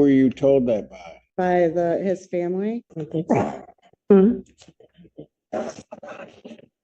Were you told that by? By his family.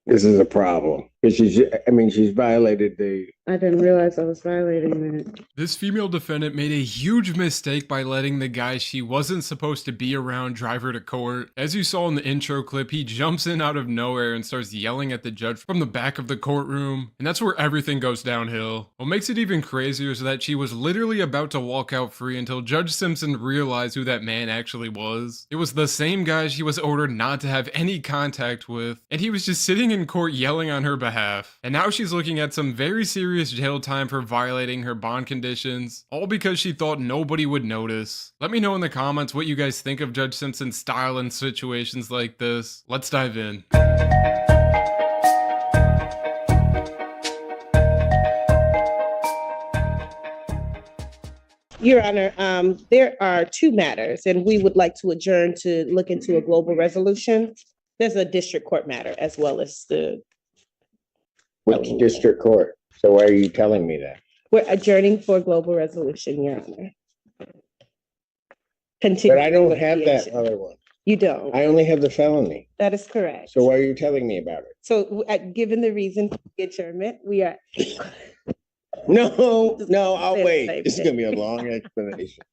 This is a problem because she's violated the. I didn't realize I was violating that. This female defendant made a huge mistake by letting the guy she wasn't supposed to be around drive her to court. As you saw in the intro clip, he jumps in out of nowhere and starts yelling at the judge from the back of the courtroom. And that's where everything goes downhill. What makes it even crazier is that she was literally about to walk out free until Judge Simpson realized who that man actually was. It was the same guy she was ordered not to have any contact with, and he was just sitting in court yelling on her behalf. And now she's looking at some very serious jail time for violating her bond conditions, all because she thought nobody would notice. Let me know in the comments what you guys think of Judge Simpson's style in situations like this. Let's dive in. Your Honor, there are two matters, and we would like to adjourn to look into a global resolution. There's a district court matter as well as the. Which district court? So why are you telling me that? We're adjourning for global resolution, Your Honor. But I don't have that other one. You don't. I only have the felony. That is correct. So why are you telling me about it? So, given the reason for the adjournment, we are. No, I'll Say the wait. same This is thing. gonna be a long explanation.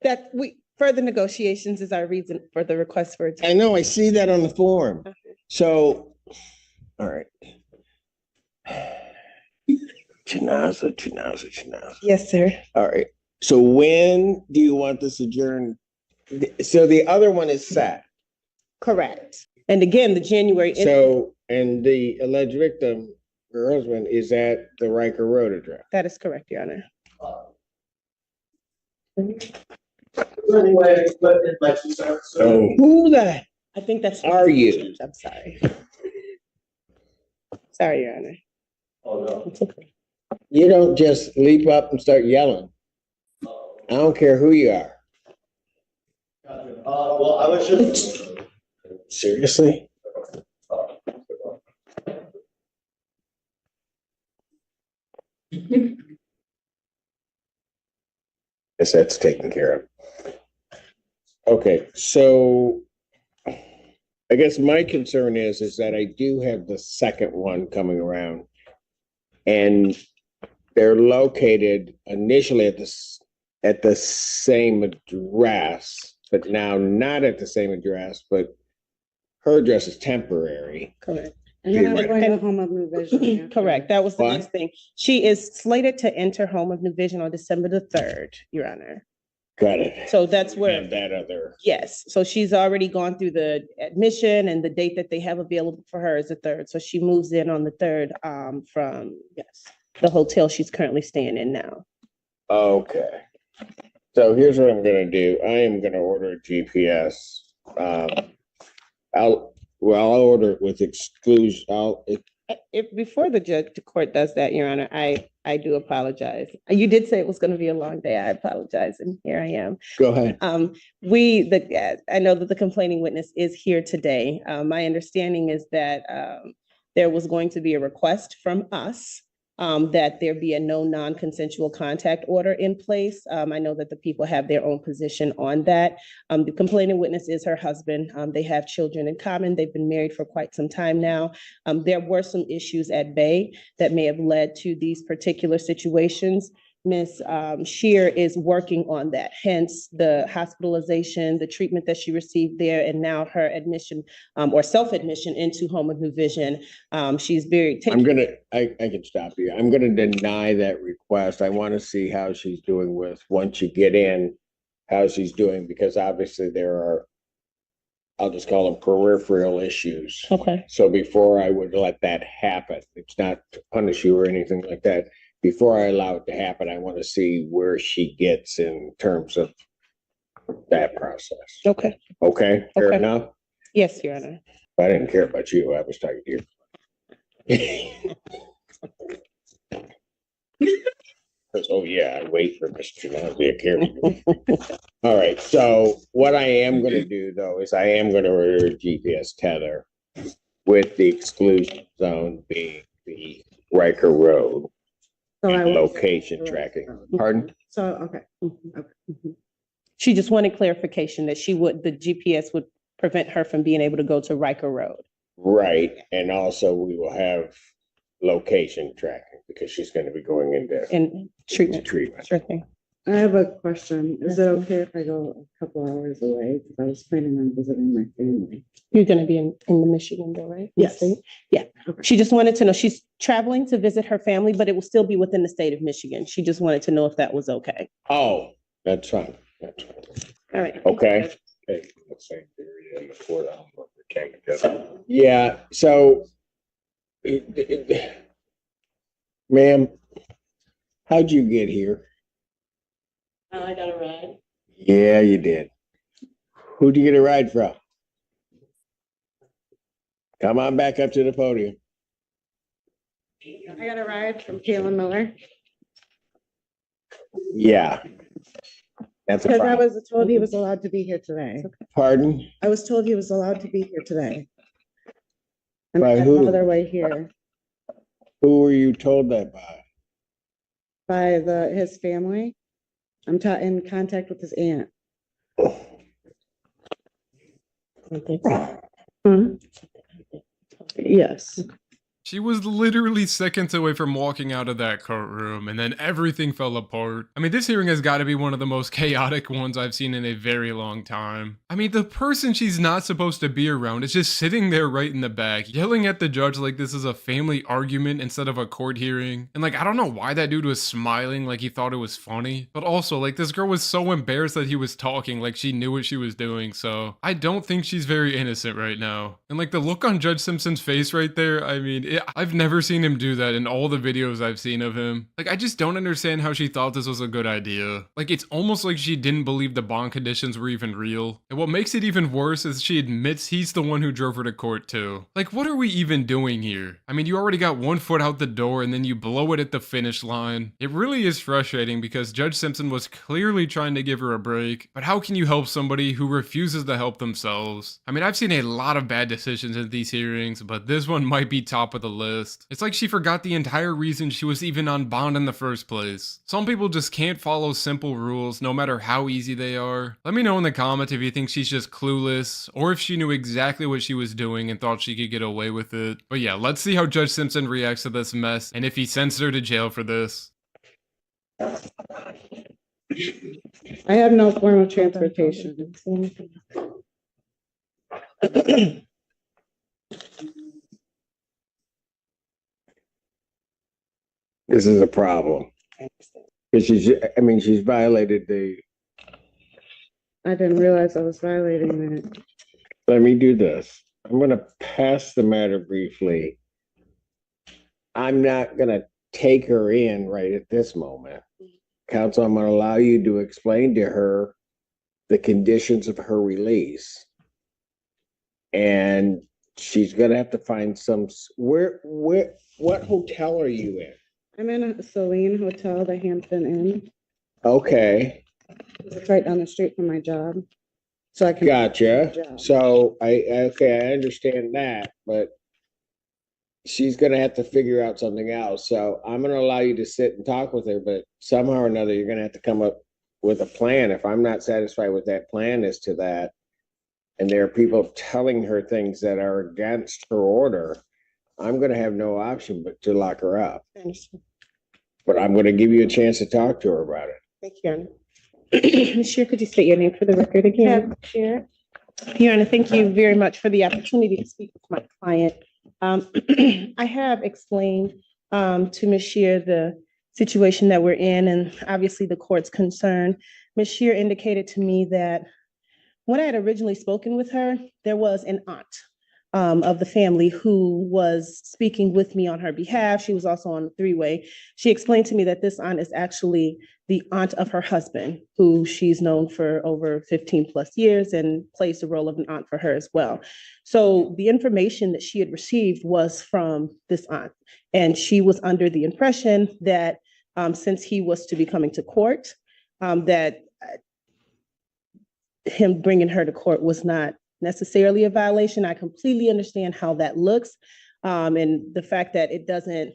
That further negotiations is our reason for the request for adjournment. I know, I see that on the form. So, all right. Chinaza. Yes, sir. All right. So when do you want this adjourned? So the other one is set. Correct. And again, the January. So, and the alleged victim, her husband, is at the Riker Road address. That is correct, Your Honor. So who the I think that's. Are you? I'm sorry. Sorry, Your Honor. Oh, no. It's okay. You don't just leap up and start yelling. I don't care who you are. Well, I was just. Seriously? Guess that's taken care of. Okay, so I guess my concern is that I do have the second one coming around. And they're located initially at the same address, but now not at the same address, but her address is temporary. Correct. And then I'm going to Home of New Vision. Correct. That was the What? next thing. She is slated to enter Home of New Vision on December the 3rd, Your Honor. Got it. So that's where. And that other. Yes, so she's already gone through the admission, and the date that they have available for her is the 3rd. So she moves in on the 3rd from, yes, the hotel she's currently staying in now. Okay. So here's what I'm gonna do. I am gonna order a GPS. I'll order it with exclusion. Before the court does that, Your Honor, I do apologize. You did say it was going to be a long day. I apologize, and here I am. Go ahead. I know that the complaining witness is here today. My understanding is that there was going to be a request from us that there be a no non-consensual contact order in place. I know that the people have their own position on that. The complaining witness is her husband. They have children in common. They've been married for quite some time now. There were some issues at bay that may have led to these particular situations. Ms. Shear is working on that, hence the hospitalization, the treatment that she received there, and now her admission or self-admission into Home of New Vision. She's very. I can stop you. I'm gonna deny that request. I want to see how she's doing once you get in, how she's doing, because obviously there are, I'll just call them peripheral issues. Okay. So before I would let that happen, it's not to punish you or anything like that. Before I allow it to happen, I want to see where she gets in terms of that process. Okay. Okay, fair Okay. enough? Yes, Your Honor. I didn't care about you. I was talking to you. Oh, yeah, I wait for Mr. Nazi to carry me. All right, so what I am going to do, though, is I am going to order a GPS tether with the exclusion zone being the Riker Road. So I won't- location tracking. Pardon? So, okay. She just wanted clarification that the GPS would prevent her from being able to go to Riker Road. Right, and also we will have location tracking because she's gonna be going into And treatment. treatment. Sure thing. I have a question. Is it okay if I go a couple hours away? Because I was planning on visiting my family. You're gonna be in the Michigan though, right? Yes. State? Yeah. Okay. She just wanted to know, she's traveling to visit her family, but it will still be within the state of Michigan. She just wanted to know if that was okay. Oh, that's fine, that's fine. All right. Okay. Okay, the same period in the court, I don't know if they came together. Yeah, so. Ma'am, how'd you get here? I got a ride. Yeah, you did. Who'd you get a ride from? Come on back up to the podium. I got a ride from Kayla Miller. Yeah. That's a Because I problem. was told he was allowed to be here today. Pardon? I was told he was allowed to be here today. And By I got who? another way here Who were you told that by? by his family. I'm in contact with his aunt. Yes. She was literally seconds away from walking out of that courtroom, and then everything fell apart. I mean, this hearing has got to be one of the most chaotic ones I've seen in a very long time. I mean, the person she's not supposed to be around is just sitting there right in the back, yelling at the judge like this is a family argument instead of a court hearing. And like, I don't know why that dude was smiling like he thought it was funny, but also like this girl was so embarrassed that he was talking like she knew what she was doing. So I don't think she's very innocent right now. And like the look on Judge Simpson's face right there, I mean, I've never seen him do that in all the videos I've seen of him. Like, I just don't understand how she thought this was a good idea. Like, it's almost like she didn't believe the bond conditions were even real. And what makes it even worse is she admits he's the one who drove her to court too. Like, what are we even doing here? I mean, you already got one foot out the door and then you blow it at the finish line. It really is frustrating because Judge Simpson was clearly trying to give her a break. But how can you help somebody who refuses to help themselves? I mean, I've seen a lot of bad decisions in these hearings, but this one might be top of the list. It's like she forgot the entire reason she was even on bond in the first place. Some people just can't follow simple rules no matter how easy they are. Let me know in the comments if you think she's just clueless or if she knew exactly what she was doing and thought she could get away with it. But yeah, let's see how Judge Simpson reacts to this mess and if he sends her to jail for this. I have no form of transportation. This is a problem. Because she's violated the, I didn't realize I was violating it. let me do this. I'm gonna pass the matter briefly. I'm not gonna take her in right at this moment. Counsel, I'm gonna allow you to explain to her the conditions of her release. And she's gonna have to find what hotel are you in? I'm in a Celine Hotel, the Hampton Inn. Okay, It's right down the street from my job. So I can. gotcha. Yeah. So I understand that, but she's gonna have to figure out something else. So I'm gonna allow you to sit and talk with her, but somehow or another, you're gonna have to come up with a plan. If I'm not satisfied with that plan as to that, and there are people telling her things that are against her order, I'm gonna have no option but to lock her up. I understand. But I'm gonna give you a chance to talk to her about it. Thank you, Your Honor. Ms. Shear, could you state your name for the record again? Chair. Your Honor, thank you very much for the opportunity to speak with my client. I have explained to Ms. Shear the situation that we're in and obviously the court's concern. Ms. Shear indicated to me that when I had originally spoken with her, there was an aunt of the family who was speaking with me on her behalf. She was also on the three-way. She explained to me that this aunt is actually the aunt of her husband, who she's known for over 15 plus years and plays the role of an aunt for her as well. So the information that she had received was from this aunt. And she was under the impression that since he was to be coming to court, that him bringing her to court was not necessarily a violation. I completely understand how that looks. And the fact that it doesn't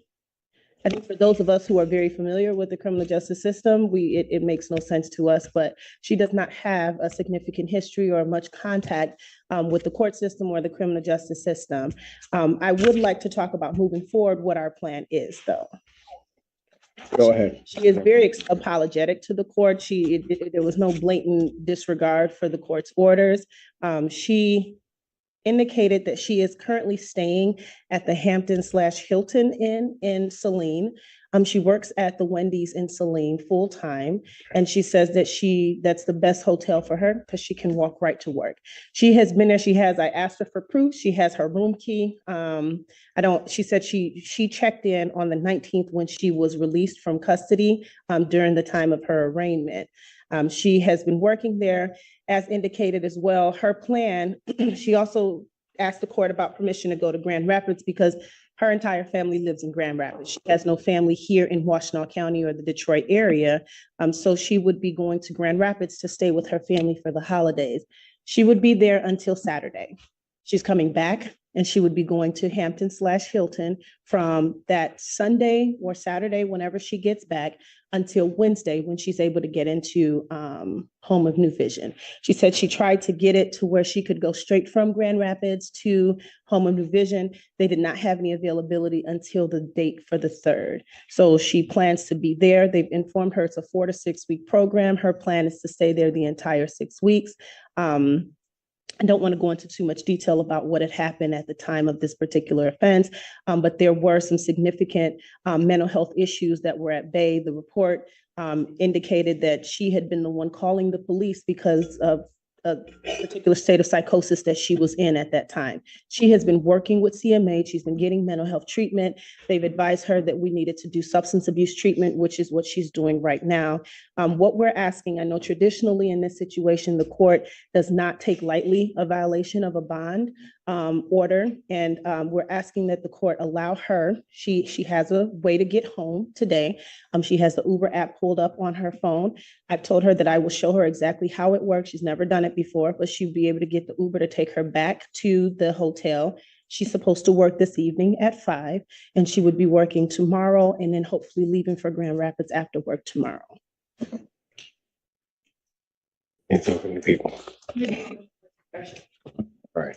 I think for those of us who are very familiar with the criminal justice system, it makes no sense to us, but she does not have a significant history or much contact with the court system or the criminal justice system. I would like to talk about moving forward what our plan is, though. Go ahead. She is very apologetic to the court. There was no blatant disregard for the court's orders. She indicated that she is currently staying at the Hampton/Hilton Inn in Saline. She works at the Wendy's in Saline full time, and she says that that's the best hotel for her because she can walk right to work. She has been there. I asked her for proof. She has her room key. She said she checked in on the 19th when she was released from custody during the time of her arraignment. She has been working there as indicated as well. Her plan, she also asked the court about permission to go to Grand Rapids because her entire family lives in Grand Rapids. She has no family here in Washtenaw County or the Detroit area. So she would be going to Grand Rapids to stay with her family for the holidays. She would be there until Saturday. She's coming back and she would be going to Hampton/Hilton from that Sunday or Saturday, whenever she gets back, until Wednesday when she's able to get into Home of New Vision. She said she tried to get it to where she could go straight from Grand Rapids to Home of New Vision. They did not have any availability until the date for the 3rd. So she plans to be there. They've informed her it's a 4 to 6 week program. Her plan is to stay there the entire 6 weeks. I don't want to go into too much detail about what had happened at the time of this particular offense, but there were some significant mental health issues that were at bay. The report indicated that she had been the one calling the police because of a particular state of psychosis that she was in at that time. She has been working with CMH. She's been getting mental health treatment. They've advised her that we needed to do substance abuse treatment, which is what she's doing right now. What we're asking, I know traditionally in this situation, the court does not take lightly a violation of a bond order. And we're asking that the court allow her, she has a way to get home today. She has the Uber app pulled up on her phone. I've told her that I will show her exactly how it works. She's never done it before, but she'll be able to get the Uber to take her back to the hotel. She's supposed to work this evening at 5, and she would be working tomorrow and then hopefully leaving for Grand Rapids after work tomorrow. And talking to people. All right.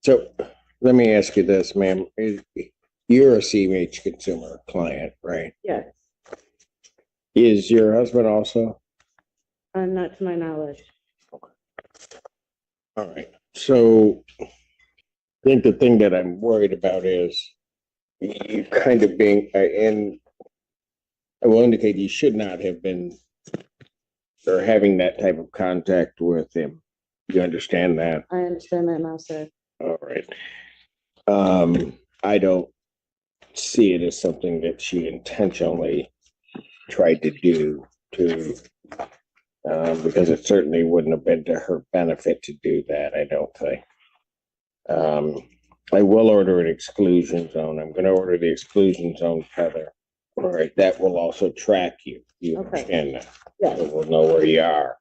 So let me ask you this, ma'am. You're a CMH consumer client, right? Yes, Is your husband also? not to my knowledge. All right. So I think the thing that I'm worried about is you kind of being, and I will indicate you should not have been or having that type of contact with him. You understand that? I understand that now, sir. All right. I don't see it as something that she intentionally tried to do because it certainly wouldn't have been to her benefit to do that, I don't think. I will order an exclusion zone. I'm going to order the exclusion zone, Heather. All right, that will also track you. You Okay. understand that? Yes. So we'll know where you are.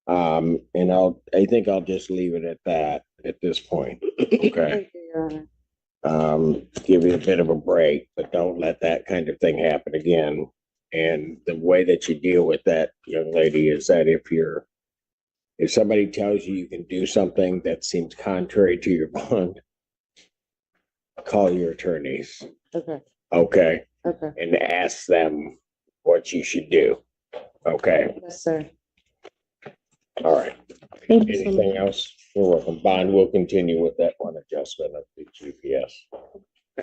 And I think I'll just leave it at that at this point. Okay. Thank you, Your Honor. Give you a bit of a break, but don't let that kind of thing happen again. And the way that you deal with that, young lady, is that if somebody tells you you can do something that seems contrary to your bond, call your attorneys, Okay, okay, okay. and ask them what you should do. Okay, Yes, sir. all right. Thank you so much. Anything else? You're welcome. Bond will continue with that one adjustment of the GPS.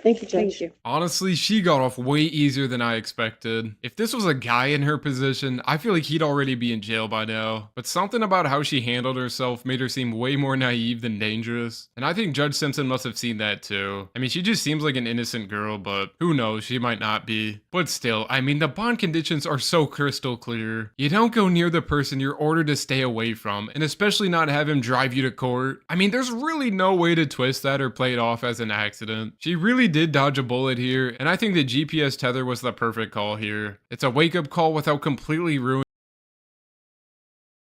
Thank you, Judge. Thank you. Honestly, she got off way easier than I expected. If this was a guy in her position, I feel like he'd already be in jail by now. But something about how she handled herself made her seem way more naive than dangerous. And I think Judge Simpson must have seen that too. I mean, she just seems like an innocent girl, but who knows, she might not be. But still, I mean, the bond conditions are so crystal clear. You don't go near the person you're ordered to stay away from, and especially not have him drive you to court. I mean, there's really no way to twist that or play it off as an accident. She really did dodge a bullet here, and I think the GPS tether was the perfect call here. It's a wake-up call without completely ruining